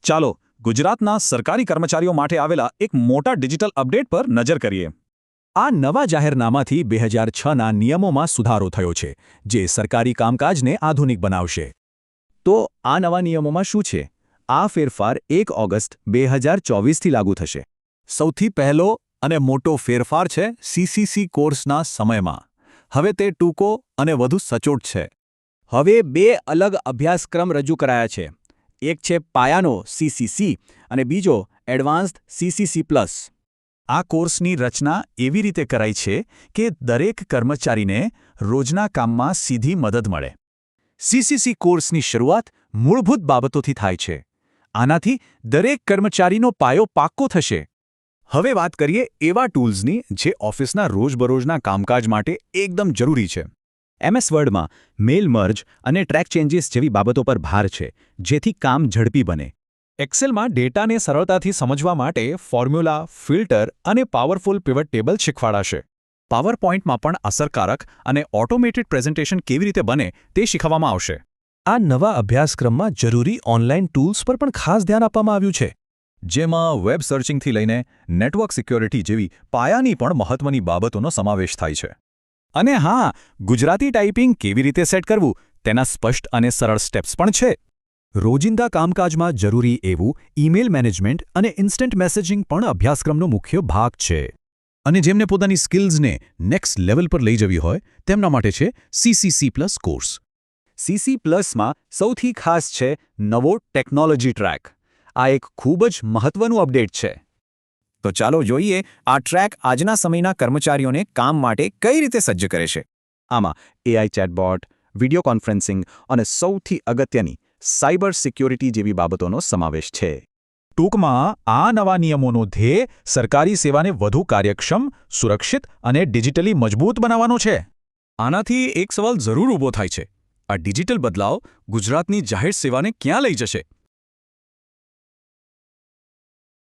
ચાલો ગુજરાતના સરકારી કર્મચારીઓ માટે આવેલા એક મોટા ડિજિટલ અપડેટ પર નજર કરીએ. આ નવા જાહેરનામાથી 2006ના નિયમોમાં સુધારો થયો છે, જે સરકારી કામકાજને આધુનિક બનાવશે. તો આ નવા નિયમોમાં શું છે? આ ફેરફાર 1 ઓગસ્ટ 2024થી લાગુ થશે. સૌથી પહેલો અને મોટો ફેરફાર છે સીસીસી કોર્સના સમયમાં. હવે તે ટૂંકો અને વધુ સચોટ છે. હવે 2 અલગ અભ્યાસક્રમ રજૂ કરાયા છે. એક છે પાયાનો સીસીસી અને બીજો એડવાન્સ્ડ સીસીસી પ્લસ. આ કોર્સની રચના એવી રીતે કરાઈ છે કે દરેક કર્મચારીને રોજના કામમાં સીધી મદદ મળે. સીસીસી કોર્સની શરૂઆત મૂળભૂત બાબતોથી થાય છે. આનાથી દરેક કર્મચારીનો પાયો પાક્કો થશે. હવે વાત કરીએ એવા ટૂલ્સની જે ઓફિસના રોજબરોજના કામકાજ માટે એકદમ જરૂરી છે. MS વર્ડમાં મેલ મર્જ અને ટ્રેક ચેન્જીસ જેવી બાબતો પર ભાર છે, જેથી કામ ઝડપી બને. એક્સેલમાં ડેટાને સરળતાથી સમજવા માટે ફોર્મ્યુલા, ફિલ્ટર અને પાવરફુલ પિવટ ટેબલ શીખવાડાશે. પાવરપોઇન્ટમાં પણ અસરકારક અને ઓટોમેટેડ પ્રેઝન્ટેશન કેવી રીતે બને તે શીખવવામાં આવશે. આ નવા અભ્યાસક્રમમાં જરૂરી ઓનલાઇન ટૂલ્સ પર પણ ખાસ ધ્યાન આપવામાં આવ્યું છે, જેમાં વેબ સર્ચિંગથી લઈને નેટવર્ક સિક્યોરિટી જેવી પાયાની પણ મહત્વની બાબતોનો સમાવેશ થાય છે. અને હા, ગુજરાતી ટાઈપિંગ કેવી રીતે સેટ કરવું તેના સ્પષ્ટ અને સરળ સ્ટેપ્સ પણ છે. રોજિંદા કામકાજમાં જરૂરી એવું ઈમેલ મેનેજમેન્ટ અને ઇન્સ્ટન્ટ મેસેજિંગ પણ અભ્યાસક્રમનો મુખ્ય ભાગ છે. અને જેમને પોતાની સ્કિલ્સને નેક્સ્ટ લેવલ પર લઈ જવી હોય તેમના માટે છે સીસીસી પ્લસ કોર્સ. સીસી પ્લસમાં સૌથી ખાસ છે નવો ટેકનોલોજી ટ્રેક. આ એક ખૂબ જ મહત્વનું અપડેટ છે. તો ચાલો જોઈએ આ ટ્રેક આજના સમયના કર્મચારીઓને કામ માટે કઈ રીતે સજ્જ કરે છે. આમાં AI ચેટબોટ, વિડિયો કોન્ફરન્સિંગ અને સૌથી અગત્યની સાયબર સિક્યોરિટી જેવી બાબતોનો સમાવેશ છે. ટૂંકમાં આ નવા નિયમોનો ધ્યેય સરકારી સેવાને વધુ કાર્યક્ષમ, સુરક્ષિત અને ડિજિટલી મજબૂત બનાવવાનો છે. આનાથી એક સવાલ જરૂર ઊભો થાય છે. આ ડિજિટલ બદલાવ ગુજરાતની જાહેર સેવાને ક્યાં લઈ જશે?